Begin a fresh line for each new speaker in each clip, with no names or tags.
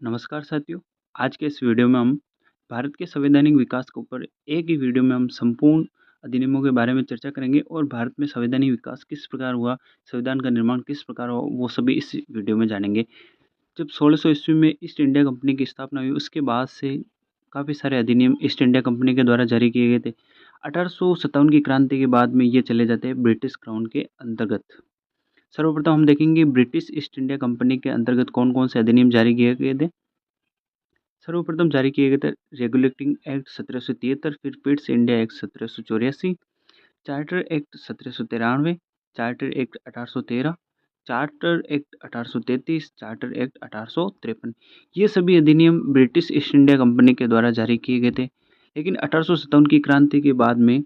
नमस्कार साथियों। आज के इस वीडियो में हम भारत के संवैधानिक विकास के ऊपर एक ही वीडियो में हम संपूर्ण अधिनियमों के बारे में चर्चा करेंगे और भारत में संवैधानिक विकास किस प्रकार हुआ, संविधान का निर्माण किस प्रकार हुआ, वो सभी इस वीडियो में जानेंगे। जब 1600 ईस्वी में ईस्ट इंडिया कंपनी की स्थापना हुई, उसके बाद से काफ़ी सारे अधिनियम ईस्ट इंडिया कंपनी के द्वारा जारी किए गए थे। 1857 की क्रांति के बाद में ये चले जाते हैं ब्रिटिश क्राउन के अंतर्गत। सर्वप्रथम हम देखेंगे ब्रिटिश ईस्ट इंडिया कंपनी के अंतर्गत कौन कौन से अधिनियम जारी किए गए थे। सर्वप्रथम जारी किए गए थे रेगुलेटिंग एक्ट 1773, फिर Pitt's India act 1784, charter act 1793, charter act 1813, charter act 1833, charter act 1853। ये सभी अधिनियम ब्रिटिश ईस्ट इंडिया कंपनी के द्वारा जारी किए गए थे। लेकिन 1857 की क्रांति के बाद में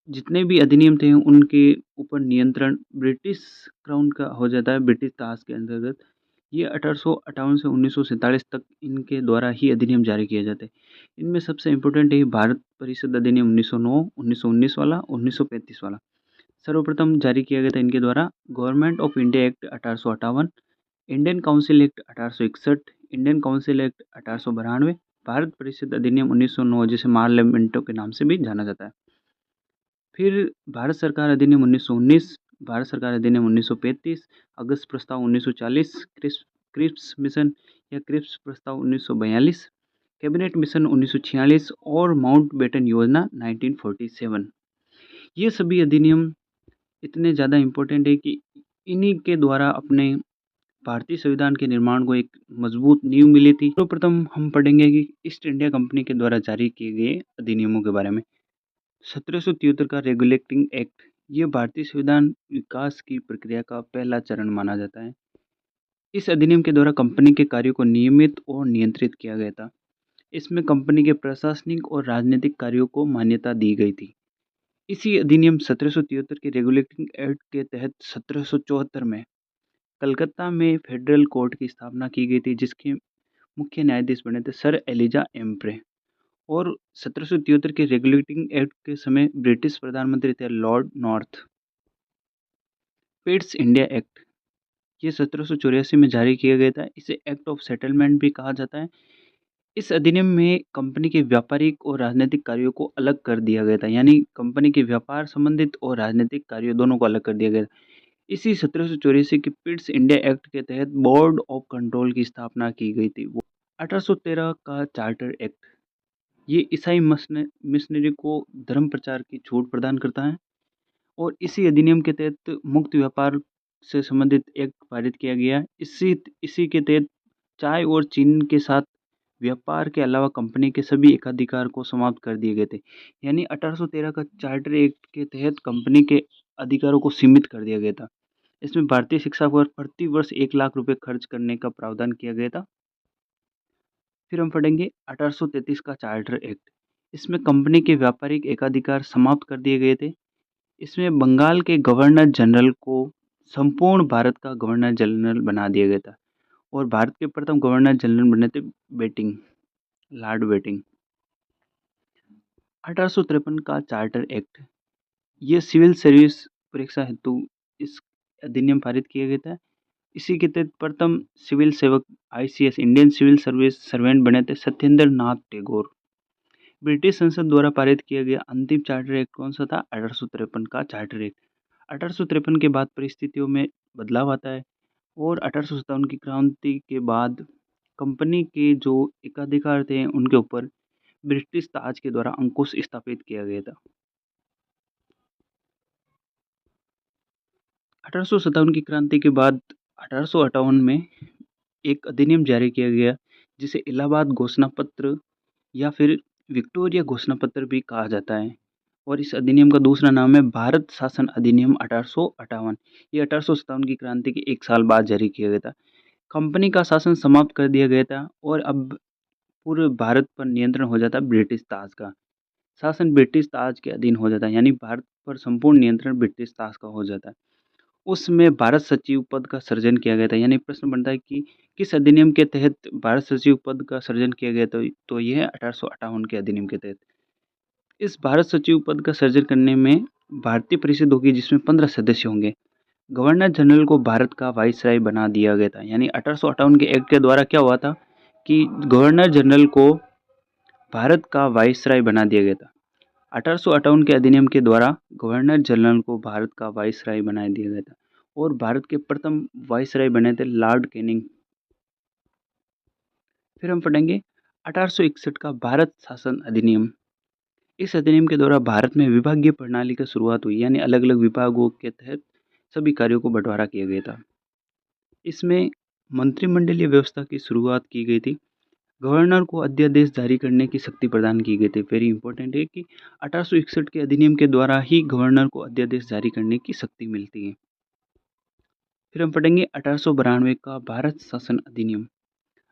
जितने भी अधिनियम थे उनके ऊपर नियंत्रण ब्रिटिश क्राउन का हो जाता है, ब्रिटिश ताज के अंतर्गत। ये 1858 से 1947 तक इनके द्वारा ही अधिनियम जारी किए जाते हैं। इनमें सबसे इम्पोर्टेंट है भारत परिषद अधिनियम 1909, 1919 वाला, 1935 वाला। सर्वप्रथम जारी किया गया था इनके द्वारा government of India act 1858, Indian council act 1861, Indian council act 1892, Bharat परिषद अधिनियम 1909 जिसे मार्लियामेंटो के नाम से भी जाना जाता है। फिर भारत सरकार अधिनियम 1919, भारत सरकार अधिनियम 1935, अगस्त प्रस्ताव 1940, क्रिप्स मिशन या क्रिप्स प्रस्ताव 1942, कैबिनेट मिशन 1946 और माउंट बेटन योजना 1947। ये सभी अधिनियम इतने ज़्यादा इम्पोर्टेंट है कि इन्हीं के द्वारा अपने भारतीय संविधान के निर्माण को एक मजबूत नींव मिली थी। सर्वप्रथम हम पढ़ेंगे कि ईस्ट इंडिया कंपनी के द्वारा जारी किए गए अधिनियमों के बारे में। 1773 का रेगुलेटिंग एक्ट ये भारतीय संविधान विकास की प्रक्रिया का पहला चरण माना जाता है। इस अधिनियम के द्वारा कंपनी के कार्यों को नियमित और नियंत्रित किया गया था। इसमें कंपनी के प्रशासनिक और राजनीतिक कार्यों को मान्यता दी गई थी। इसी अधिनियम 1773 के रेगुलेटिंग एक्ट के तहत 1774 में कलकत्ता में फेडरल कोर्ट की स्थापना की गई थी, जिसके मुख्य न्यायाधीश बने थे सर एलिजा एम्प्रे। और 1773 के रेगुलेटिंग एक्ट के समय ब्रिटिश प्रधानमंत्री थे Lord north. Pitt's India act ये 1784 में जारी किया गया था। इसे एक्ट ऑफ सेटलमेंट भी कहा जाता है। इस अधिनियम में कंपनी के व्यापारिक और राजनीतिक कार्यों को अलग कर दिया गया था, यानी कंपनी के व्यापार संबंधित और राजनीतिक कार्यों दोनों को अलग कर दिया गया था। इसी 1784 के पिट्स इंडिया एक्ट के तहत बोर्ड ऑफ कंट्रोल की स्थापना की गई थी। 1813 का चार्टर एक्ट ये ईसाई मिशनरी को धर्म प्रचार की छूट प्रदान करता है और इसी अधिनियम के तहत मुक्त व्यापार से संबंधित एक्ट पारित किया गया। इसी इसी के तहत चाय और चीनी के साथ व्यापार के अलावा कंपनी के सभी एकाधिकार को समाप्त कर दिए गए थे। यानी 1813 का चार्टर एक्ट के तहत कंपनी के अधिकारों को सीमित कर दिया गया था। इसमें भारतीय शिक्षा पर प्रति वर्ष 1 लाख रुपए खर्च करने का प्रावधान किया गया था। फिर हम पढ़ेंगे 1833 का चार्टर एक्ट। इसमें कंपनी के व्यापारिक एकाधिकार समाप्त कर दिए गए थे। इसमें बंगाल के गवर्नर जनरल को संपूर्ण भारत का गवर्नर जनरल बना दिया गया था और भारत के प्रथम गवर्नर जनरल बने थे बेटिंग, लॉर्ड बेटिंग। 1853 का चार्टर एक्ट ये सिविल सर्विस परीक्षा हेतु इस अधिनियम पारित किया गया था। इसी के तहत प्रथम सिविल सेवक ICS Indian civil service servant बने थे सत्येंद्र नाथ टैगोर। ब्रिटिश संसद द्वारा पारित किया गया अंतिम चार्टर एक्ट कौन सा था? 1853 का चार्टर एक्ट। 1853 के बाद परिस्थितियों में बदलाव आता है और 1857 की क्रांति के बाद कंपनी के जो एकाधिकार थे उनके ऊपर ब्रिटिश ताज के द्वारा अंकुश स्थापित किया गया था। 1857 की क्रांति के बाद 1858 में एक अधिनियम जारी किया गया जिसे इलाहाबाद घोषणा पत्र या फिर विक्टोरिया घोषणा पत्र भी कहा जाता है और इस अधिनियम का दूसरा नाम है भारत शासन अधिनियम 1858। ये 1857 की क्रांति के 1 साल बाद जारी किया गया था। कंपनी का शासन समाप्त कर दिया गया था और अब पूरे भारत पर नियंत्रण हो जाता है ब्रिटिश ताज का। शासन ब्रिटिश ताज के अधीन हो जाता है, यानी भारत पर संपूर्ण नियंत्रण ब्रिटिश ताज का हो जाता है। उसमें भारत सचिव पद का सृजन किया गया था। यानी प्रश्न बनता है कि किस अधिनियम के तहत भारत सचिव पद का सृजन किया गया? तो यह है 1858 के अधिनियम के तहत। इस भारत सचिव पद का सृजन करने में भारतीय परिषद होगी जिसमें 15 सदस्य होंगे। गवर्नर जनरल को भारत का वाइसराय बना दिया गया था। यानी 1858 के एक्ट के द्वारा क्या हुआ था कि गवर्नर जनरल को भारत का वाइसराय बना दिया गया था। 1858 के अधिनियम के द्वारा गवर्नर जनरल को भारत का वाइसराय बना दिया गया था और भारत के प्रथम वाइसराय बने थे लॉर्ड कैनिंग। फिर हम पढ़ेंगे 1861 का भारत शासन अधिनियम। इस अधिनियम के द्वारा भारत में विभागीय प्रणाली की शुरुआत हुई, यानी अलग अलग विभागों के तहत सभी कार्यों को बंटवारा किया गया था। इसमें मंत्रिमंडलीय व्यवस्था की शुरुआत की गई थी। गवर्नर को अध्यादेश जारी करने की शक्ति प्रदान की गई थी। वेरी इंपॉर्टेंट है कि 1861 के अधिनियम के द्वारा ही गवर्नर को अध्यादेश जारी करने की शक्ति मिलती है। फिर हम पढ़ेंगे 1892 का भारत शासन अधिनियम।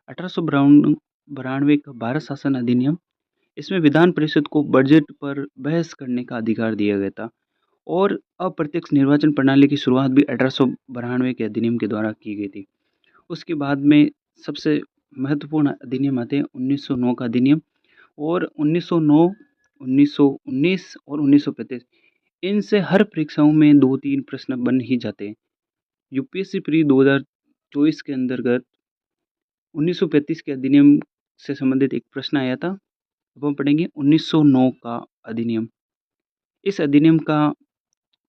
1892 का भारत शासन अधिनियम, इसमें विधान परिषद को बजट पर बहस करने का अधिकार दिया गया था और अप्रत्यक्ष निर्वाचन प्रणाली की शुरुआत भी 1892 के अधिनियम के द्वारा की गई थी। उसके बाद में सबसे महत्वपूर्ण अधिनियम आते हैं 1909 का अधिनियम और 1909, 1919 और 1935। इनसे हर परीक्षाओं में 2-3 प्रश्न बन ही जाते हैं। यूपीएससी प्री 2024 के अंतर्गत 1935 के अधिनियम से संबंधित एक प्रश्न आया था। अब हम पढ़ेंगे 1909 का अधिनियम। इस अधिनियम का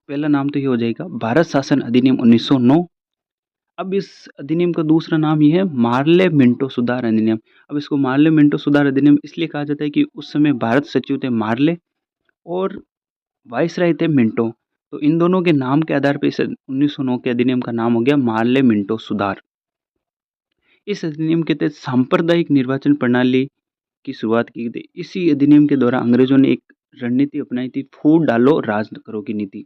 पहला नाम तो ये हो जाएगा भारत शासन अधिनियम 1909। अब इस अधिनियम का दूसरा नाम ये है मार्ले मिंटो सुधार अधिनियम। अब इसको मार्ले मिंटो सुधार अधिनियम इसलिए कहा जाता है कि उस समय भारत सचिव थे मार्ले और वाइसराय थे मिंटो। तो इन दोनों के नाम के आधार पर इस 1909 के अधिनियम का नाम हो गया मार्ले मिंटो सुधार। इस अधिनियम के तहत सांप्रदायिक निर्वाचन प्रणाली की शुरुआत की गई थी। इसी अधिनियम के द्वारा अंग्रेजों ने एक रणनीति अपनाई थी, फूट डालो राज करो की नीति।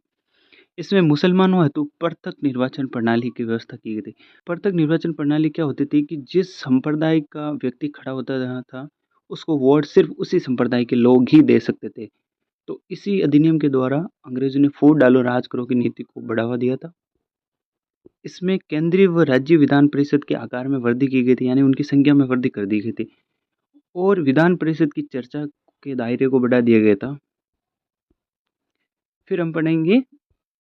इसमें मुसलमानों हेतु पृथक निर्वाचन प्रणाली की व्यवस्था की गई थी। पृथक निर्वाचन प्रणाली क्या होती थी कि जिस संप्रदाय का व्यक्ति खड़ा होता था उसको वोट सिर्फ उसी संप्रदाय के लोग ही दे सकते थे। तो इसी अधिनियम के द्वारा अंग्रेजों ने फूट डालो राज करो की नीति को बढ़ावा दिया था। इसमें केंद्रीय व राज्य विधान परिषद के आकार में वृद्धि की गई थी, यानी उनकी संख्या में वृद्धि कर दी गई थी और विधान परिषद की चर्चा के दायरे को बढ़ा दिया गया था। फिर हम पढ़ेंगे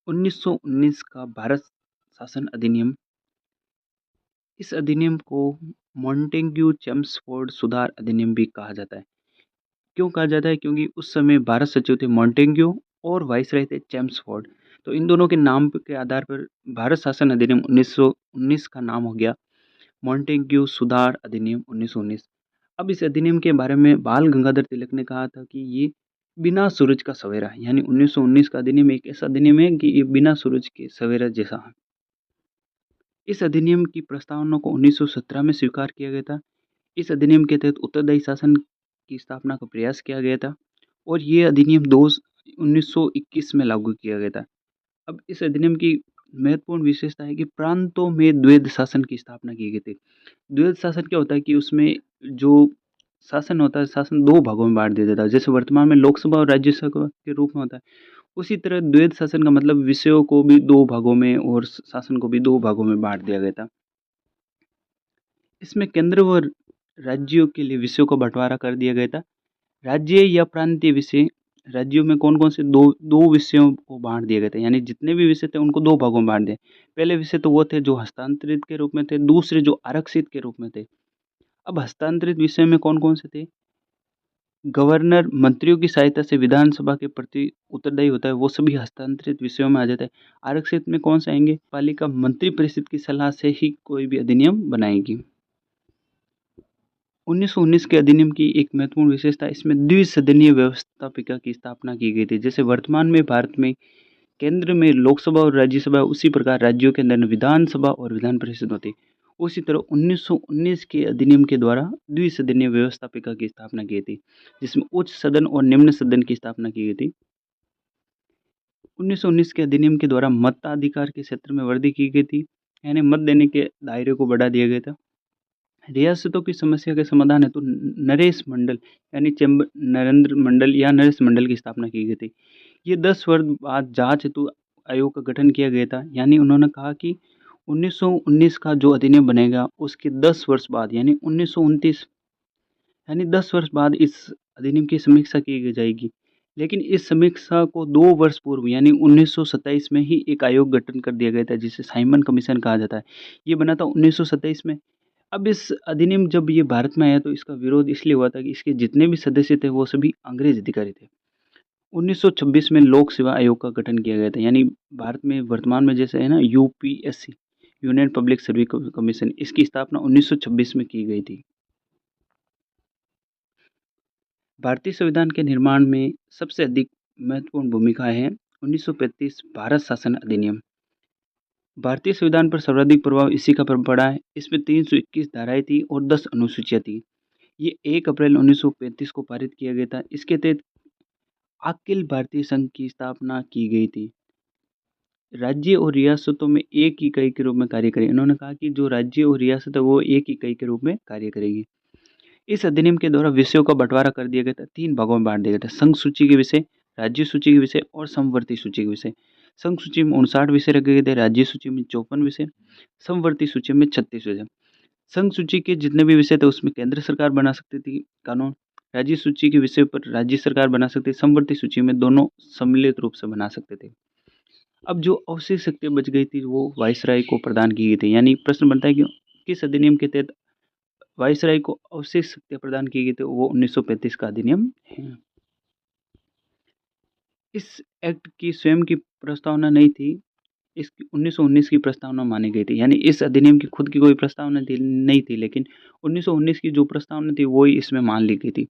1919 का भारत शासन अधिनियम। इस अधिनियम को मॉन्टेग्यू चेम्सफोर्ड सुधार अधिनियम भी कहा जाता है। क्यों कहा जाता है? क्योंकि उस समय भारत सचिव थे मॉन्टेग्यू और वाइसराय थे चेम्सफोर्ड। तो इन दोनों के नाम के आधार पर भारत शासन अधिनियम 1919 का नाम हो गया मॉन्टेग्यू सुधार अधिनियम 1919। अब इस अधिनियम के बारे में बाल गंगाधर तिलक ने कहा था कि ये बिना सूरज का सवेरा है, यानी 1919 का अधिनियम एक ऐसा अधिनियम है कि ये बिना सूरज के सवेरा जैसा है। इस अधिनियम की प्रस्तावना को 1917 में स्वीकार किया गया था। इस अधिनियम के तहत उत्तरदायी शासन की स्थापना का प्रयास किया गया था और ये अधिनियम 1921 में लागू किया गया था। अब इस अधिनियम की महत्वपूर्ण विशेषता है कि प्रांतों में द्वैध शासन की स्थापना की गई थी। द्वैध शासन क्या होता है कि उसमें जो शासन होता है, शासन 2 भागों में बाँट दिया जाता है। जैसे वर्तमान में लोकसभा और राज्यसभा के रूप में होता है, उसी तरह द्वैध शासन का मतलब विषयों को भी 2 भागों में और शासन को भी 2 भागों में बाँट दिया गया था। इसमें केंद्र व राज्यों के लिए विषयों का बँटवारा कर दिया गया था। राज्य या प्रांतीय विषय, राज्यों में कौन-कौन से 2 विषयों को बाँट दिए गए थे, यानी जितने भी विषय थे उनको 2 भागों में बाँट दिया। पहले विषय तो वो थे जो हस्तांतरित के रूप में थे, दूसरे जो आरक्षित के रूप में थे। अब हस्तांतरित विषय में कौन-कौन से थे? गवर्नर मंत्रियों की सहायता से विधानसभा के प्रति उत्तरदायी होता है, वो सभी हस्तांतरित विषयों में आ जाता है। आरक्षित में कौन से आएँगे? पालिका मंत्री परिषद की सलाह से ही कोई भी अधिनियम बनाएगी। 1919 के अधिनियम की एक महत्वपूर्ण विशेषता, इसमें द्विसदनीय व्यवस्थापिका की स्थापना की गई थी। जैसे वर्तमान में भारत में केंद्र में लोकसभा और राज्यसभा, उसी प्रकार राज्यों के अंदर विधानसभा और विधान परिषद होती है। उसी तरह 1919 के अधिनियम के द्वारा द्विसदनीय व्यवस्थापिका की स्थापना की गई थी, जिसमें उच्च सदन और निम्न सदन की स्थापना की गई थी। 1919 के अधिनियम के द्वारा मताधिकार के क्षेत्र में वृद्धि की गई थी, यानी मत देने के दायरे को बढ़ा दिया गया था। रियासतों की समस्या के समाधान हेतु नरेश मंडल, यानी चेंबर नरेंद्र मंडल या नरेश मंडल की स्थापना की गई थी। ये 10 वर्ष बाद जांच हेतु आयोग का गठन किया गया था, यानी उन्होंने कहा कि 1919 का जो अधिनियम बनेगा उसके 10 वर्ष बाद, यानी 1929, यानी 10 वर्ष बाद इस अधिनियम की समीक्षा की जाएगी। लेकिन इस समीक्षा को 2 वर्ष पूर्व यानी 1927 में ही एक आयोग गठन कर दिया गया था जिसे साइमन कमीशन कहा जाता है। ये बना था 1927 में। अब इस अधिनियम जब ये भारत में आया तो इसका विरोध इसलिए हुआ था कि इसके जितने भी सदस्य थे वो सभी अंग्रेज़ अधिकारी थे। 1926 में लोक सेवा आयोग का गठन किया गया था, यानी भारत में वर्तमान में जैसे है ना UPSC, union public service commission, इसकी स्थापना 1926 में की गई थी। भारतीय संविधान के निर्माण में सबसे अधिक महत्वपूर्ण भूमिकाएं हैं 1935 भारत शासन अधिनियम। भारतीय संविधान पर सर्वाधिक प्रभाव इसी का पड़ा है। इसमें 321 धाराएं थी और 10 अनुसूचियां थी। ये 1 अप्रैल 1935 को पारित किया गया था। इसके तहत अखिल भारतीय संघ की स्थापना की गई थी। राज्य और रियासतों में एक इकाई के रूप में कार्य करें। इन्होंने कहा कि जो राज्य और रियासत है वो एक इकाई के रूप में कार्य करेगी। इस अधिनियम के द्वारा विषयों का बंटवारा कर दिया गया था, 3 भागों में बाँट दिया गया था। संघ सूची के विषय, राज्य सूची के विषय और समवर्ती सूची के विषय। संघ सूची में 59 विषय रखे गए थे, राज्य सूची में 54 विषय, समवर्ती सूची में 36 विषय। संघ सूची के जितने भी विषय थे उसमें केंद्र सरकार बना सकती थी कानून, राज्य सूची के विषय पर राज्य सरकार बना सकती थी, समवर्ती सूची में दोनों सम्मिलित रूप से बना सकते थे। अब जो अवशेष शक्तियाँ बच गई थी वो वायसराय को प्रदान की गई थी, यानी प्रश्न बनता है कि किस अधिनियम के तहत वायसराय को अवशेष शक्तियाँ प्रदान की गई थी, वो 1935 का अधिनियम है। इस एक्ट की स्वयं की प्रस्तावना नहीं थी, इसकी 1919 की प्रस्तावना मानी गई थी, यानी इस अधिनियम की खुद की कोई प्रस्तावना थी नहीं थी, लेकिन 1919 की जो प्रस्तावना थी वो ही इसमें मान ली गई थी।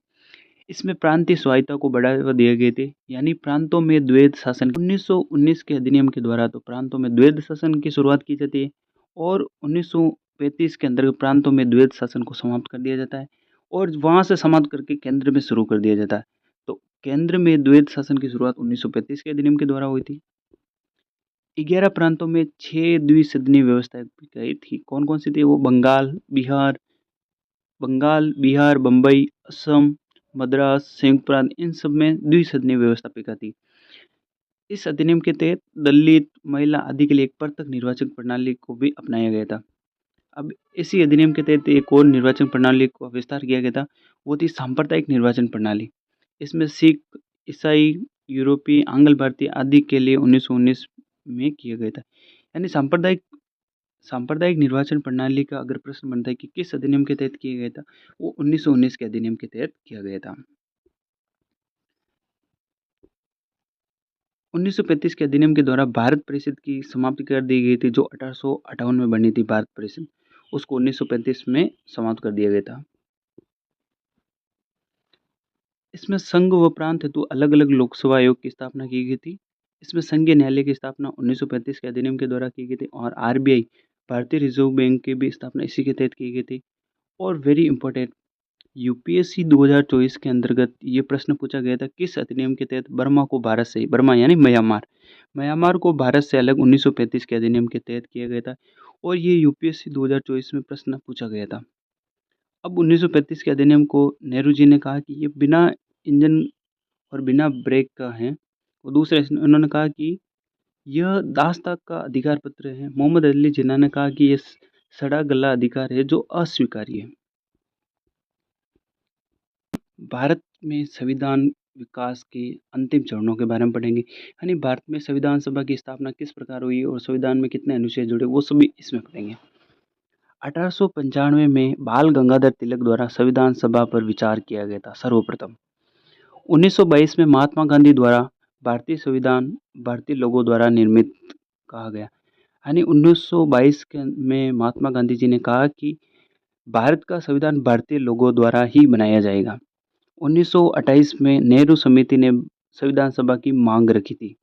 इसमें प्रांतीय स्वायत्ता को बढ़ावा दिए गए थे, यानी प्रांतों में द्वैध शासन 1919 के अधिनियम के द्वारा तो प्रांतों में द्वैध शासन की शुरुआत की जाती है और 1935 के अंतर्गत प्रांतों में द्वैध शासन को समाप्त कर दिया जाता है और वहां से समाप्त करके केंद्र में शुरू कर दिया जाता है। तो केंद्र में द्वैध शासन की शुरुआत 1935 के अधिनियम के द्वारा हुई थी। 11 प्रांतों में 6 द्विसदनीय व्यवस्था की थी। कौन कौन सी थी वो? बंगाल, बिहार, बम्बई, असम, मद्रास, संयुक्त प्रांत, इन सब में द्विसदनीय व्यवस्थापिका थी। इस अधिनियम के तहत दलित, महिला आदि के लिए एक पृथक निर्वाचन प्रणाली को भी अपनाया गया था। अब इसी अधिनियम के तहत एक और निर्वाचन प्रणाली का विस्तार किया गया था, वो थी सांप्रदायिक निर्वाचन प्रणाली। इसमें सिख, ईसाई, यूरोपीय, आंग्ल भारतीय आदि के लिए 1919 में किया गया था। यानी सांप्रदायिक सांप्रदायिक निर्वाचन प्रणाली का अगर प्रश्न बनता है कि किस अधिनियम के तहत किया गया था, वो 1919 के अधिनियम के तहत किया गया था। 1935 के अधिनियम के द्वारा भारत परिषद की समाप्ति कर दी गई थी, जो 1858 में बनी थी भारत परिषद, उसको 1935 में समाप्त कर दिया गया था। इसमें संघ व प्रांत हेतु अलग-अलग लोकसेवा आयोग की स्थापना की गई थी। इसमें संघीय न्यायालय की स्थापना 1935 के अधिनियम के द्वारा की गई थी और आरबीआई, भारतीय रिजर्व बैंक की भी स्थापना इसी के तहत की गई थी। और वेरी इंपॉर्टेंट, यूपीएससी 2024 के अंतर्गत ये प्रश्न पूछा गया था, किस अधिनियम के तहत बर्मा को भारत से, बर्मा यानी म्यांमार, म्यांमार को भारत से अलग 1935 के अधिनियम के तहत किया गया था और ये यूपीएससी 2024 में प्रश्न पूछा गया था। अब 1935 के अधिनियम को नेहरू जी ने कहा कि ये बिना इंजन और बिना ब्रेक का है। और दूसरा उन्होंने कहा कि यह दास तक का अधिकार पत्र है। मोहम्मद अली जिन्ना ने कहा कि ये सड़ा गला अधिकार है जो अस्वीकार्य है। भारत में संविधान विकास के अंतिम चरणों के बारे में पढ़ेंगे, यानी भारत में संविधान सभा की स्थापना किस प्रकार हुई और संविधान में कितने अनुच्छेद जुड़े, वो सभी इसमें पढ़ेंगे। 1895 में बाल गंगाधर तिलक द्वारा संविधान सभा पर विचार किया गया था सर्वप्रथम। 1922 में महात्मा गांधी द्वारा भारतीय संविधान भारतीय लोगों द्वारा निर्मित कहा गया, यानी 1922 के में महात्मा गांधी जी ने कहा कि भारत का संविधान भारतीय लोगों द्वारा ही बनाया जाएगा। 1928 में नेहरू समिति ने संविधान सभा की मांग रखी थी।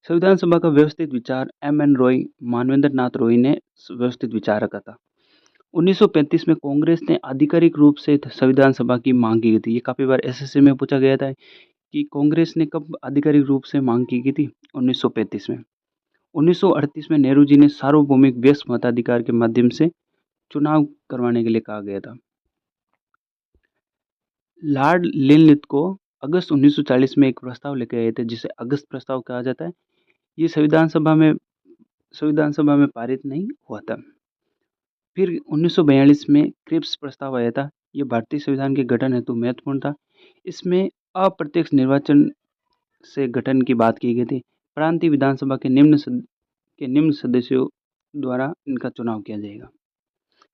संविधान सभा का व्यवस्थित विचार एम.एन. रॉय, मानवेंद्र नाथ रॉय ने व्यवस्थित विचार रखा था। 1935 में कांग्रेस ने आधिकारिक रूप से संविधान सभा की मांग की गई थी। ये काफ़ी बार एसएससी में पूछा गया था कि कांग्रेस ने कब आधिकारिक रूप से मांग की गई थी? 1935 में। 1938 में नेहरू जी ने सार्वभौमिक व्यस्क मताधिकार के माध्यम से चुनाव करवाने के लिए कहा गया था। लॉर्ड लिनलिथ को अगस्त 1940 में एक प्रस्ताव लेकर आए थे जिसे अगस्त प्रस्ताव कहा जाता है। ये संविधान सभा में पारित नहीं हुआ था। फिर 1942 में क्रिप्स प्रस्ताव आया था। ये भारतीय संविधान के गठन हेतु महत्वपूर्ण था। इसमें अप्रत्यक्ष निर्वाचन से गठन की बात की गई थी। प्रांतीय विधानसभा के निम्न सदस्यों द्वारा इनका चुनाव किया जाएगा।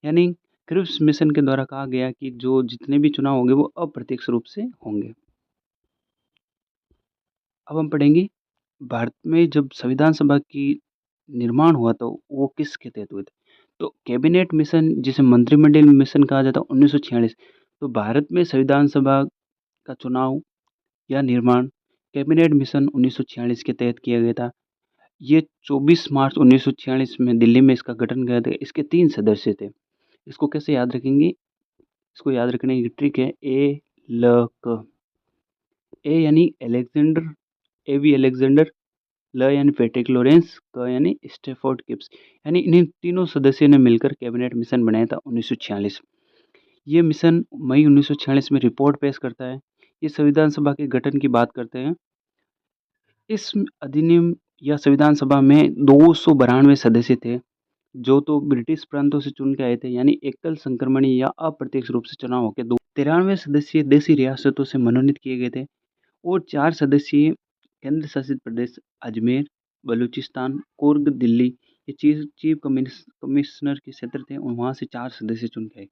यानी क्रिप्स मिशन के द्वारा कहा गया कि जो जितने भी चुनाव होंगे वो अप्रत्यक्ष रूप से होंगे। अब हम पढ़ेंगे भारत में जब संविधान सभा की निर्माण हुआ तो वो किसके तहत हुए थे। तो कैबिनेट मिशन जिसे मंत्रिमंडल मिशन कहा जाता है 1946। तो भारत में संविधान सभा का चुनाव या निर्माण कैबिनेट मिशन 1946 के तहत किया गया था। ये 24 मार्च 1946 में दिल्ली में इसका गठन किया था। इसके 3 सदस्य थे। इसको कैसे याद रखेंगे? इसको याद रखने की ट्रिक है ए ल क। ए यानी अलेक्जेंडर, ए वी अलेक्जेंडर, ल यानी पैट्रिक लॉरेंस, क यानी स्टैफोर्ड किप्स। यानी इन्हीं तीनों सदस्यों ने मिलकर कैबिनेट मिशन बनाया था 1946। ये मिशन मई 1946 में रिपोर्ट पेश करता है। ये संविधान सभा के गठन की बात करते हैं। इस अधिनियम या संविधान सभा में 292 सदस्य थे, जो तो ब्रिटिश प्रांतों से चुन के आए थे, यानी एकल संक्रमणी या अप्रत्यक्ष रूप से चुनाव होकर 93 सदस्य देशी रियासतों से मनोनीत किए गए थे और 4 सदस्यीय केंद्र शासित प्रदेश अजमेर, बलूचिस्तान, कुर्ग, दिल्ली ये चीफ कमिश्नर के क्षेत्र थे और वहाँ से 4 सदस्य चुन के आए।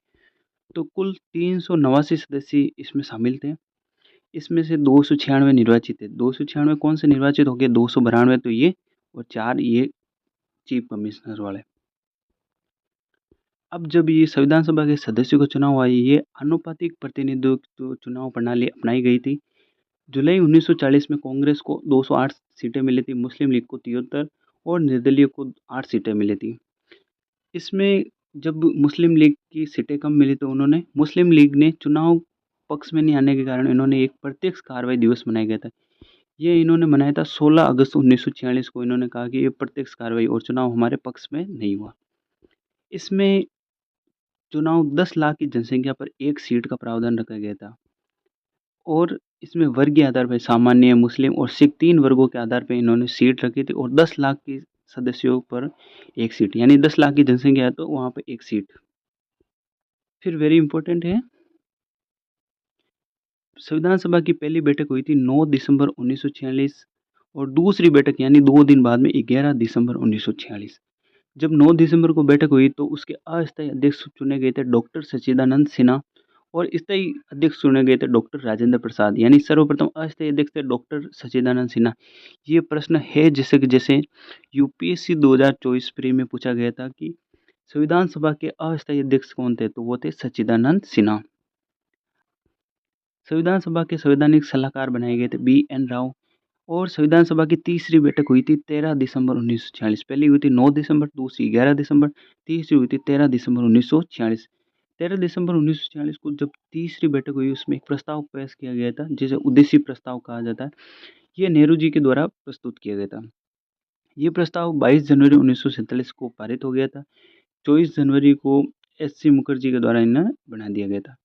तो कुल 389 सदस्य इसमें शामिल थे। इसमें से 296 निर्वाचित थे। 296 कौन से निर्वाचित हो गए? 292 तो ये और 4 ये चीफ कमिश्नर वाले। अब जब ये संविधान सभा के सदस्यों का चुनाव हुआ, ये आनुपातिक प्रतिनिधित्व चुनाव प्रणाली अपनाई गई थी। जुलाई 1940 में कांग्रेस को 208 सीटें मिली थी, मुस्लिम लीग को 73 और निर्दलीय को 8 सीटें मिली थी। इसमें जब मुस्लिम लीग की सीटें कम मिली तो उन्होंने मुस्लिम लीग ने चुनाव पक्ष में नहीं आने के कारण इन्होंने एक प्रत्यक्ष कार्रवाई दिवस मनाया गया था। ये इन्होंने मनाया था 16 अगस्त 1946 को। इन्होंने कहा कि ये प्रत्यक्ष कार्रवाई और चुनाव हमारे पक्ष में नहीं हुआ। इसमें चुनाव 10 लाख की जनसंख्या पर एक सीट का प्रावधान रखा गया था और इसमें वर्गीय आधार पर सामान्य, मुस्लिम और सिख 3 वर्गों के आधार पर इन्होंने सीट रखी थी और 10 लाख की सदस्यों पर एक सीट, यानी 10 लाख की जनसंख्या है तो वहाँ पे एक सीट। फिर वेरी इंपॉर्टेंट है, संविधान सभा की पहली बैठक हुई थी 9 दिसंबर 1946 और दूसरी बैठक यानी 2 दिन बाद में 11 दिसंबर 1946। जब 9 दिसंबर को बैठक हुई तो उसके अस्थायी अध्यक्ष चुने गए थे डॉक्टर सच्चिदानंद सिन्हा और स्थायी अध्यक्ष चुने गए थे डॉक्टर राजेंद्र प्रसाद। यानी सर्वप्रथम अस्थायी अध्यक्ष थे डॉक्टर सच्चिदानंद सिन्हा। ये प्रश्न है जैसे कि जैसे यूपीएससी 2024 प्री में पूछा गया था कि संविधान सभा के अस्थायी अध्यक्ष कौन थे, तो वो थे सच्चिदानंद सिन्हा। संविधान सभा के संवैधानिक सलाहकार बनाए गए थे बी एन राव और संविधान सभा की तीसरी बैठक हुई थी 13 दिसंबर 1946। पहली हुई थी 9 दिसंबर, दूसरी 11 दिसंबर, तीसरी हुई थी 13 दिसंबर 1946। 13 दिसंबर 1946 को जब तीसरी बैठक हुई उसमें एक प्रस्ताव पेश किया गया था जिसे उद्देश्य प्रस्ताव कहा जाता है। ये नेहरू जी के द्वारा प्रस्तुत किया गया था। ये प्रस्ताव 22 जनवरी 1947 को पारित हो गया था। 24 जनवरी को एस सी मुखर्जी के द्वारा इन्हें बना दिया गया था।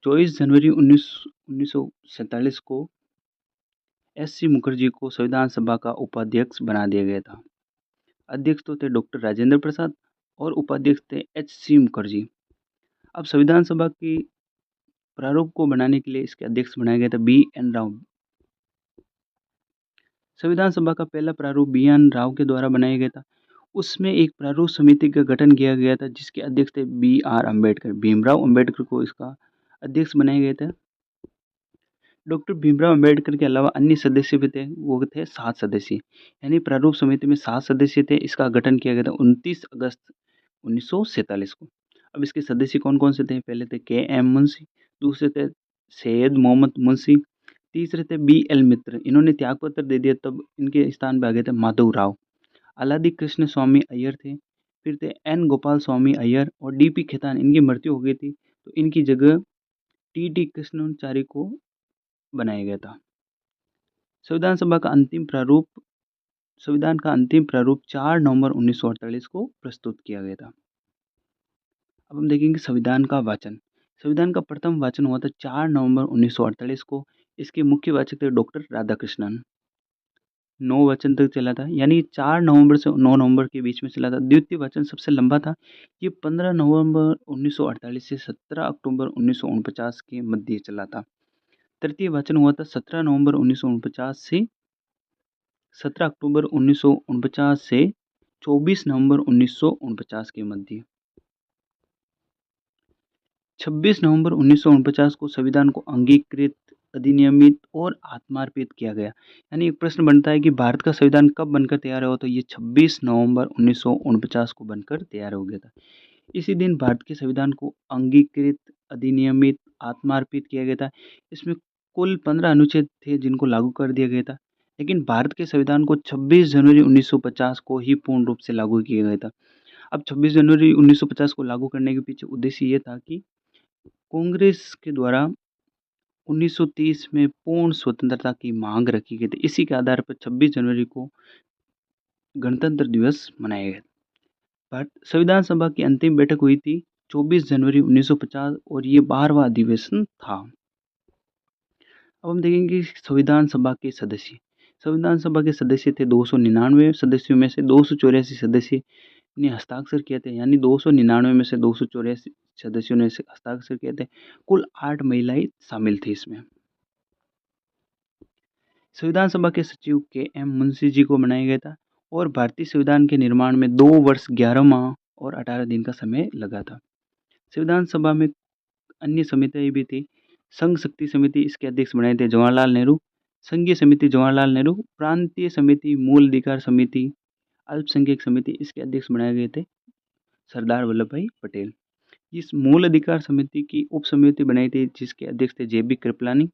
24 जनवरी 1947 को एस सी मुखर्जी को संविधान सभा का उपाध्यक्ष बना दिया गया था। अध्यक्ष तो थे डॉक्टर राजेंद्र प्रसाद और उपाध्यक्ष थे एच सी मुखर्जी। अब संविधान सभा की प्रारूप को बनाने के लिए इसके अध्यक्ष बनाया गया था बी एन राव। संविधान सभा का पहला प्रारूप बी एन राव के द्वारा बनाया गया था। उसमें एक प्रारूप समिति का गठन किया गया था जिसके अध्यक्ष थे बी आर अम्बेडकर। भीमराव अम्बेडकर को इसका अध्यक्ष बनाया गया था। डॉक्टर भीमराव अम्बेडकर के अलावा अन्य सदस्य भी थे, वो थे 7 सदस्य। यानी प्रारूप समिति में 7 सदस्य थे। इसका गठन किया गया था 29 अगस्त 1947 को। अब इसके सदस्य कौन कौन से थे? पहले थे के एम मुंशी, दूसरे थे सैयद मोहम्मद मुंशी, तीसरे थे बी एल मित्र। इन्होंने त्यागपत्र दे दिया तब इनके स्थान पर आ गए थे माधव राव। अलादी कृष्ण स्वामी अय्यर थे, फिर थे एन गोपाल स्वामी अय्यर और डी पी खेतान। इनकी मृत्यु हो गई थी तो इनकी जगह टी टी कृष्णाचारी को बनाया गया था। संविधान सभा का अंतिम प्रारूप संविधान का अंतिम प्रारूप 4 नवंबर 1948 को प्रस्तुत किया गया था। अब हम देखेंगे संविधान का वाचन। संविधान का प्रथम वाचन हुआ था 4 नवंबर 1948 को। इसके मुख्य वाचक थे डॉक्टर राधाकृष्णन। 9 वाचन तक चला था, यानी 4 नवंबर से 9 नवंबर के बीच में चला था। द्वितीय वाचन सबसे लंबा था। ये 15 नवंबर 1948 से 17 अक्टूबर 1949 के मध्य चला था। तृतीय वाचन हुआ था 17 नवंबर 1949 से 17 अक्टूबर 1949 से 24 नवंबर 1949 के मध्य। 26 नवंबर 1949 को संविधान को अंगीकृत, अधिनियमित और आत्मार्पित किया गया। यानी एक प्रश्न बनता है कि भारत का संविधान कब बनकर तैयार हुआ, तो ये 26 नवंबर 1949 को बनकर तैयार हो गया था। इसी दिन भारत के संविधान को अंगीकृत, अधिनियमित, आत्मार्पित किया गया था। इसमें कुल 15 अनुच्छेद थे जिनको लागू कर दिया गया था, लेकिन भारत के संविधान को 26 जनवरी 1950 को ही पूर्ण रूप से लागू किया गया था। अब 26 जनवरी 1950 को लागू करने के पीछे उद्देश्य ये था कि कांग्रेस के द्वारा 1930 में पूर्ण स्वतंत्रता की मांग रखी गई थी। इसी के आधार पर 26 जनवरी को गणतंत्र दिवस मनाया गया। भारत संविधान सभा की अंतिम बैठक हुई थी 24 जनवरी 1950 और ये 12वां अधिवेशन था। अब हम देखेंगे संविधान सभा के सदस्य। संविधान सभा के सदस्य थे 299 सदस्यों में से 284 सदस्य ने हस्ताक्षर किए थे, यानी 299 में से 284 सदस्यों ने हस्ताक्षर किए थे। कुल 8 महिलाएं शामिल थी इसमें। संविधान सभा के सचिव के.एम. मुंशी जी को बनाया गया था और भारतीय संविधान के निर्माण में 2 वर्ष 11 माह और 18 दिन का समय लगा था। संविधान सभा में अन्य समितियां भी थी। संघ शक्ति समिति, इसके अध्यक्ष बनाए थे जवाहरलाल नेहरू। संघीय समिति जवाहरलाल नेहरू। प्रांतीय समिति, मूल अधिकार समिति, अल्पसंख्यक समिति, इसके अध्यक्ष बनाए गए थे सरदार वल्लभ भाई पटेल। इस मूल अधिकार समिति की उप समिति बनाई थी जिसके अध्यक्ष थे जे.बी. कृपलानी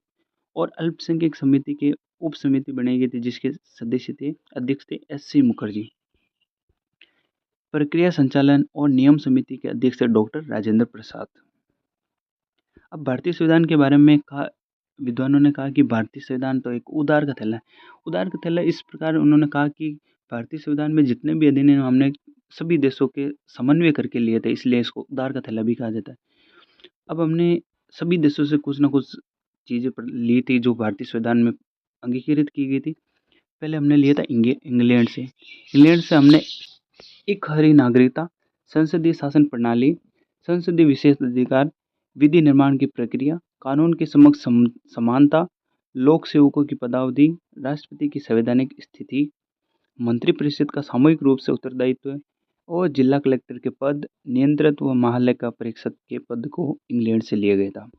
और अल्पसंख्यक समिति के उप समिति बनाई गई थी जिसके सदस्य थे, अध्यक्ष थे एस.सी. मुखर्जी। प्रक्रिया संचालन और नियम समिति के अध्यक्ष थे डॉक्टर राजेंद्र प्रसाद। अब भारतीय संविधान के बारे में कहा, विद्वानों ने कहा कि भारतीय संविधान तो एक उदार का थैला है। उदार का थैला इस प्रकार उन्होंने कहा कि भारतीय संविधान में जितने भी अधिनियम हमने सभी देशों के समन्वय करके लिए थे, इसलिए इसको उदार का थैला भी कहा जाता है। अब हमने सभी देशों से कुछ ना कुछ चीज़ें ली थी जो भारतीय संविधान में अंगीकृत की गई थी। पहले हमने लिया था इंग्लैंड से। इंग्लैंड से हमने एक हरी नागरिकता, संसदीय शासन प्रणाली, संसदीय विशेष अधिकार, विधि निर्माण की प्रक्रिया, कानून के समक्ष समानता, लोक सेवकों की पदावधि, राष्ट्रपति की संवैधानिक स्थिति, मंत्रिपरिषद का सामूहिक रूप से उत्तरदायित्व और जिला कलेक्टर के पद, नियंत्रक व महालेखा परीक्षक के पद को इंग्लैंड से लिया गया था।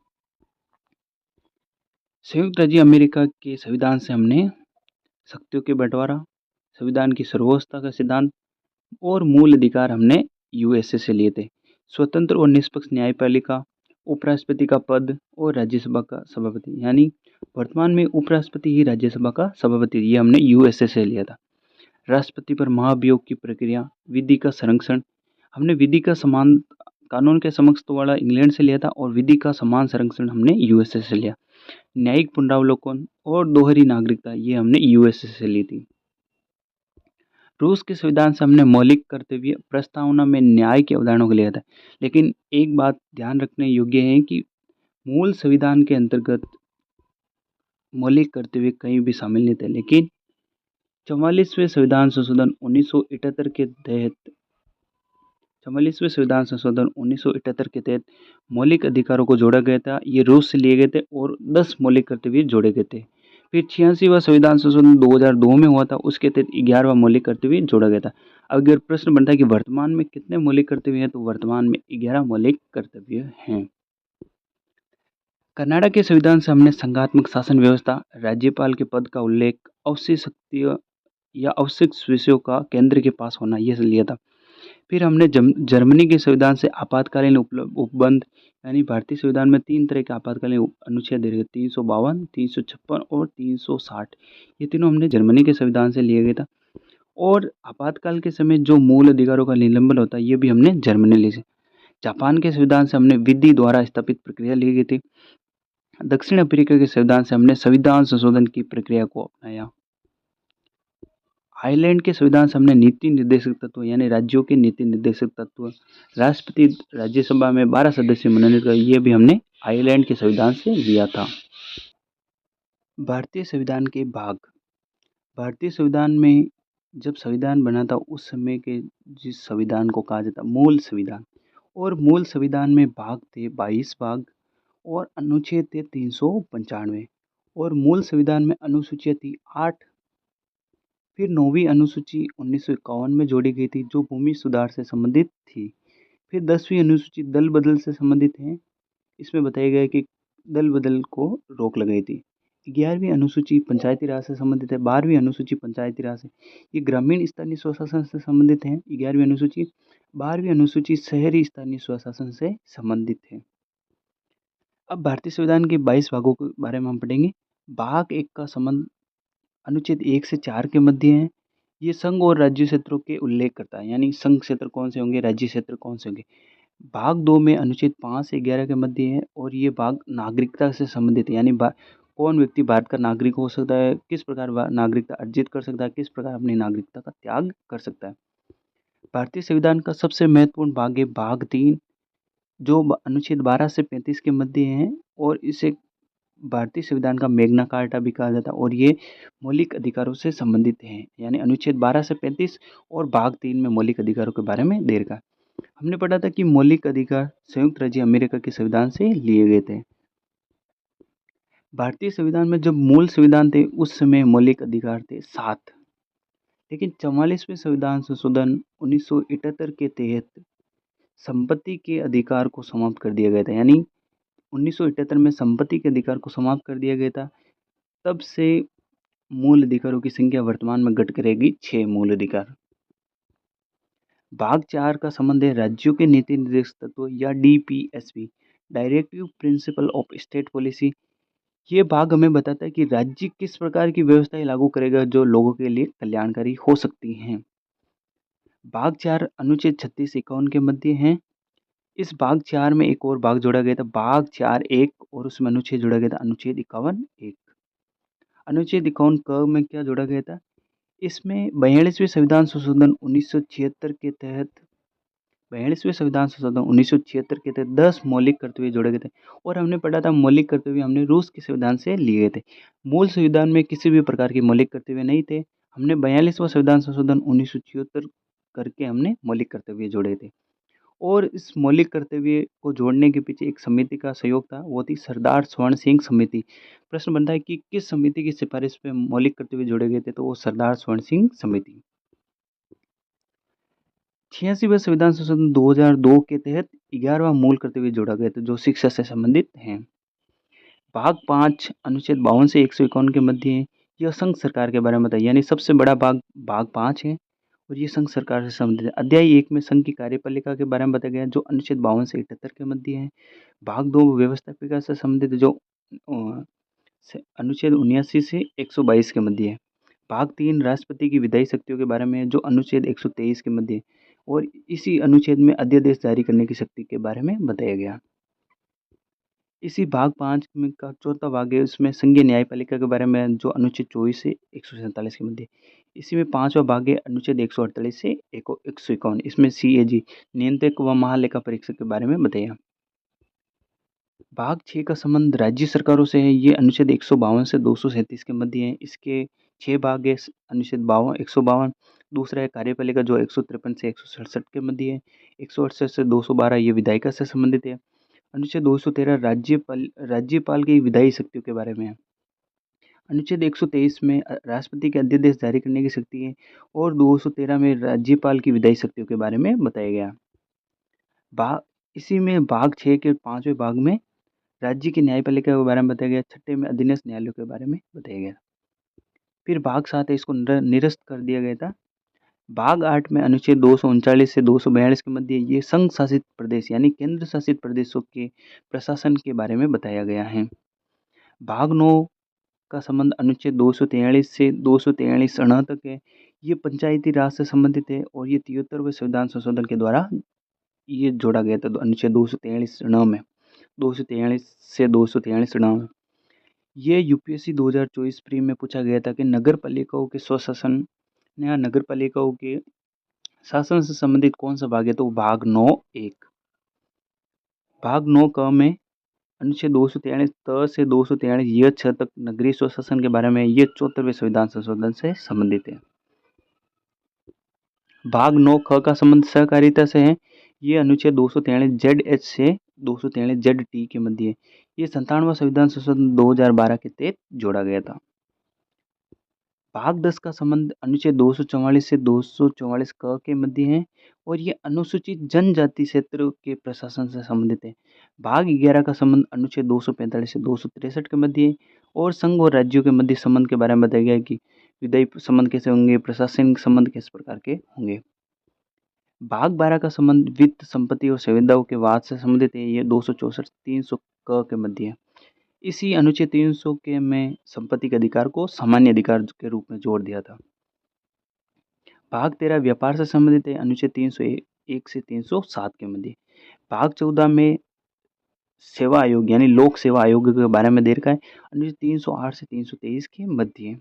संयुक्त राज्य अमेरिका के संविधान से हमने शक्तियों के बंटवारा, संविधान की सर्वोच्चता का सिद्धांत और मूल अधिकार हमने यूएसए से लिए थे। स्वतंत्र और निष्पक्ष न्यायपालिका, उपराष्ट्रपति का पद और राज्यसभा का सभापति, यानी वर्तमान में उपराष्ट्रपति ही राज्यसभा का सभापति, ये हमने यूएसए से लिया था। राष्ट्रपति पर महाभियोग की प्रक्रिया, विधि का संरक्षण, हमने विधि का समान कानून के समक्ष तो वाला इंग्लैंड से लिया था और विधि का समान संरक्षण हमने यूएसए से लिया। न्यायिक पुनरावलोकन और दोहरी नागरिकता, ये हमने यूएसए से ली थी। रूस के संविधान से हमने मौलिक कर्तव्य प्रस्तावना में न्याय की अवधारणा को लिया था। लेकिन एक बात ध्यान रखने योग्य है कि मूल संविधान के अंतर्गत मौलिक कर्तव्य कहीं भी शामिल नहीं थे, लेकिन 44वें संविधान संशोधन 1978 के तहत 44वें संविधान संशोधन 1978 के तहत मौलिक अधिकारों को जोड़ा गया था। ये रूस से लिए गए थे और 10 मौलिक कर्तव्य जोड़े गए थे। फिर 86वां संविधान संशोधन 2002 में हुआ था, उसके तहत 11वां मौलिक कर्तव्य जोड़ा गया था। अगर प्रश्न बनता है कि वर्तमान में कितने मौलिक कर्तव्य हैं, तो वर्तमान में 11 मौलिक कर्तव्य हैं। कर्नाटक के संविधान से हमने संघात्मक शासन व्यवस्था, राज्यपाल के पद का उल्लेख, आवश्यक शक्तियों या आवश्यक विषयों का केंद्र के पास होना, यह लिया था। फिर हमने जर्मनी के संविधान से आपातकालीन उपबंध, यानी भारतीय संविधान में 3 तरह के आपातकालीन अनुच्छेद रहे, 352, 356 और 360। ये तीनों हमने जर्मनी के संविधान से लिए गया था। और आपातकाल के समय जो मूल अधिकारों का निलंबन होता है, ये भी हमने जर्मनी से। जापान के संविधान से हमने विधि द्वारा स्थापित प्रक्रिया ली गई थी। दक्षिण अफ्रीका के संविधान से हमने संविधान संशोधन की प्रक्रिया को अपनाया। आयरलैंड के संविधान से हमने नीति निर्देशक तत्व, यानी राज्यों के नीति निर्देशक तत्व, राष्ट्रपति राज्यसभा में 12 सदस्य मनोनीत कर, ये भी हमने आयरलैंड के संविधान से लिया था। भारतीय संविधान के भाग। भारतीय संविधान में जब संविधान बना था उस समय के जिस संविधान को कहा जाता मूल संविधान, और मूल संविधान में भाग थे 22 भाग और अनुच्छेद थे 395 और मूल संविधान में अनुसूचियाँ थी 8। फिर 9वीं अनुसूची 1951 में जोड़ी गई थी जो भूमि सुधार से संबंधित थी। फिर 10वीं अनुसूची दल बदल से संबंधित है। इसमें बताया गया है कि दल बदल को रोक लगाई थी। 11वीं अनुसूची पंचायती राज से संबंधित है। 12वीं अनुसूची पंचायती राज है, ये ग्रामीण स्थानीय स्वशासन से संबंधित है। 11वीं अनुसूची 12वीं अनुसूची शहरी स्थानीय स्वशासन से संबंधित है। अब भारतीय संविधान के 22 भागों के बारे में हम पढ़ेंगे। भाग 1 का संबंध अनुच्छेद 1 से 4 के मध्य है। ये संघ और राज्य क्षेत्रों के उल्लेख करता है, यानी संघ क्षेत्र कौन से होंगे, राज्य क्षेत्र कौन से होंगे। भाग 2 में अनुच्छेद 5 से 11 के मध्य है और ये भाग नागरिकता से संबंधित है, यानी कौन व्यक्ति भारत का नागरिक हो सकता है, किस प्रकार नागरिकता अर्जित कर सकता है, किस प्रकार अपनी नागरिकता का त्याग कर सकता है। भारतीय संविधान का सबसे महत्वपूर्ण भाग है भाग 3, जो अनुच्छेद 12 से 35 के मध्य है और इसे भारतीय संविधान का मैग्ना कार्टा भी कहा जाता है और ये मौलिक अधिकारों से संबंधित है, यानी अनुच्छेद 12 से 35 और भाग 3 में मौलिक अधिकारों के बारे में दे रखा है। हमने पढ़ा था कि मौलिक अधिकार संयुक्त राज्य अमेरिका के संविधान से लिए गए थे। भारतीय संविधान में जब मूल संविधान थे उस समय मौलिक अधिकार थे 7, लेकिन 44वें संविधान संशोधन 1978 के तहत संपत्ति के अधिकार को समाप्त कर दिया गया था, यानी 1978 में संपत्ति के अधिकार को समाप्त कर दिया गया था। तब से मूल अधिकारों की संख्या वर्तमान में घट करेगी 6 मूल अधिकार। भाग 4 का संबंध है राज्यों के नीति निर्देशक तत्व या DPSP, directive principle of state policy. ये भाग हमें बताता है कि राज्य किस प्रकार की व्यवस्थाएं लागू करेगा जो लोगों के लिए कल्याणकारी हो सकती हैं। भाग 4 अनुच्छेद 36-51 के मध्य है। इस भाग 4 में एक और भाग जोड़ा गया था, भाग 4(1) और उसमें अनुच्छेद जोड़ा गया था अनुच्छेद 51(1). अनुच्छेद 51 क में क्या जोड़ा गया था, इसमें 42वें संविधान संशोधन 1976 के तहत 42वें संविधान संशोधन 1976 के तहत 10 मौलिक कर्तव्य जोड़े गए थे और हमने पढ़ा था मौलिक कर्तव्य हमने रूस के संविधान से लिए गए थे। मूल संविधान में किसी भी प्रकार के मौलिक कर्तव्य नहीं थे। हमने 42वां संविधान संशोधन 1976 करके हमने मौलिक कर्तव्य जोड़े थे और इस मौलिक कर्तव्य को जोड़ने के पीछे एक समिति का सहयोग था, वो थी सरदार स्वर्ण सिंह समिति। प्रश्न बनता है कि किस समिति की सिफारिश पे मौलिक कर्तव्य जोड़े गए थे, तो वो सरदार स्वर्ण सिंह समिति। 86वां संविधान संशोधन 2002 के तहत 11वां मूल कर्तव्य जोड़ा गया था जो शिक्षा से संबंधित है। भाग 5 अनुच्छेद 52 से 151 के मध्य है। यह संघ सरकार के बारे में बताइए, यानी सबसे बड़ा भाग 5 है और ये संघ सरकार से संबंधित है। अध्याय 1 में संघ की कार्यपालिका के बारे में बताया गया जो अनुच्छेद 52 से 78 के मध्य है। भाग 2 व्यवस्थापिका से संबंधित जो अनुच्छेद 79 से 122 के मध्य है। भाग 3 राष्ट्रपति की विधायी शक्तियों के बारे में है जो अनुच्छेद 123 के मध्य है और इसी अनुच्छेद में अध्यादेश जारी करने की शक्ति के बारे में बताया गया। इसी भाग 5 में का चौथा भाग है, उसमें संघीय न्यायपालिका के बारे में जो अनुच्छेद 24 से 147 के मध्य। इसी में 5वां भाग है अनुच्छेद 148 से 151, इसमें सीएजी नियंत्रक व महालेखा परीक्षक के बारे में बताया। भाग 6 का संबंध राज्य सरकारों से है, ये अनुच्छेद 152 से 237 के मध्य है। इसके 6 भाग है, अनुच्छेद 152 दूसरा है कार्यपालिका जो 153 से 167 के मध्य है। 168 से 212 ये विधायिका से संबंधित है। अनुच्छेद 213 राज्यपाल की विधायी शक्तियों के बारे में है। अनुच्छेद 123 में राष्ट्रपति के अध्यादेश जारी करने की शक्ति है और 213 में राज्यपाल की विधायी शक्तियों के बारे में बताया गया। इसी में भाग 6 के 5वें भाग में राज्य की न्यायपालिका के बारे में बताया गया। 6ठे में अधीनस्थ न्यायालयों के बारे में बताया गया। फिर भाग 7 है, इसको निरस्त कर दिया गया था। भाग 8 में अनुच्छेद 239 से 242 के मध्य ये संघ शासित प्रदेश यानी केंद्र शासित प्रदेशों के प्रशासन के बारे में बताया गया है। भाग 9 का संबंध अनुच्छेद 243 से 243 तक है। ये पंचायती राज से संबंधित है और ये 73वें संविधान संशोधन के द्वारा ये जोड़ा गया था अनुच्छेद 243 में 243 से 243 में। ये यूपीएससी 2024 प्री में पूछा गया था कि नगर पालिकाओं के स्वशासन या नगर पालिकाओं के शासन से संबंधित कौन सा भाग है, तो भाग 9(1). भाग 9 क में अनुच्छेद 243 त से 243 यह 6 तक नगरीय स्वशासन के बारे में, ये 74वें संविधान संशोधन से संबंधित है। भाग 9 ख का संबंध सहकारिता से है। ये अनुच्छेद 243 ZH से 243 ZT के मध्य है। ये 97वां संविधान संशोधन 2012 के तहत जोड़ा गया था। भाग 10 का संबंध अनुच्छेद 244 से 244 क के मध्य है और ये अनुसूचित जनजाति क्षेत्र के प्रशासन से संबंधित है। भाग 11 का संबंध अनुच्छेद 245 से 263 के मध्य है और संघ और राज्यों के मध्य संबंध के बारे में बताया गया है कि विधायी संबंध कैसे होंगे, प्रशासनिक संबंध किस प्रकार के होंगे। भाग 12 का संबंध वित्त, संपत्ति और संविदाओं के वाद से संबंधित है। ये 264 300 क के मध्य है। इसी अनुच्छेद 300 के में संपत्ति के अधिकार को सामान्य अधिकार के रूप में जोड़ दिया था। भाग 13 व्यापार से संबंधित है। अनुच्छेद 301 से 307 के मध्य। भाग 14 में सेवा आयोग यानी लोक सेवा आयोग के बारे में दे रखा है। अनुच्छेद 308 से 323 के मध्य है।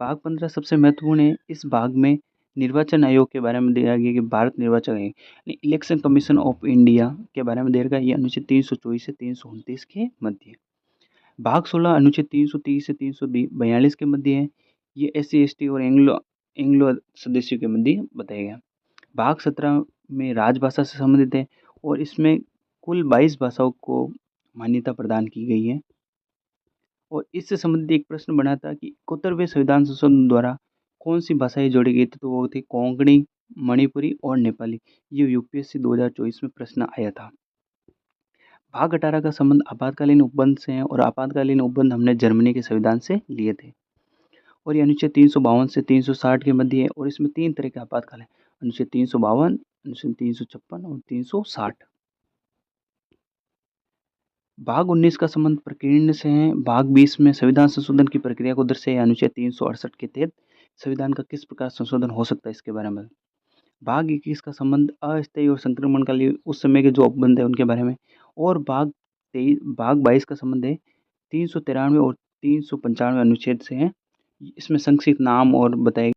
भाग 15 सबसे महत्वपूर्ण है। इस भाग में निर्वाचन आयोग के बारे में दिया गया कि भारत निर्वाचन आयोग यानी इलेक्शन कमीशन ऑफ इंडिया के बारे में दे रखा है। ये अनुच्छेद 324 से 329 के मध्य है। भाग 16 अनुच्छेद 330 से 342 के मध्य है। ये SC ST और एंग्लो सदस्यों के मध्य बताया गया। भाग 17 में राजभाषा से संबंधित है और इसमें कुल 22 भाषाओं को मान्यता प्रदान की गई है। और इससे संबंधित एक प्रश्न बना था कि 71वें संविधान संशोधन द्वारा कौन सी भाषाएं जोड़ी गई थी, तो वो थी कोंकणी, मणिपुरी और नेपाली। ये UPSC 2024 में प्रश्न आया था। भाग 18 का संबंध आपातकालीन उपबंध से है और आपातकालीन उपबंध हमने जर्मनी के संविधान से लिए थे और ये अनुच्छेद 352 से 360 के मध्य है और इसमें 3 तरह के आपातकाल है। अनुच्छेद 352, अनुच्छेद 356 और 360। भाग 19 का संबंध प्रकीर्ण से है। भाग 20 में संविधान संशोधन की प्रक्रिया को दर्शाया। अनुच्छेद 368 के तहत संविधान का किस प्रकार संशोधन हो सकता है इसके बारे में। भाग 21 का संबंध अस्थायी और संक्रमण कालीन उस समय के जो उपबंध है उनके बारे में और भाग 22 का संबंध है 393 और 395 अनुच्छेद से है। इसमें संक्षिप्त नाम और बताए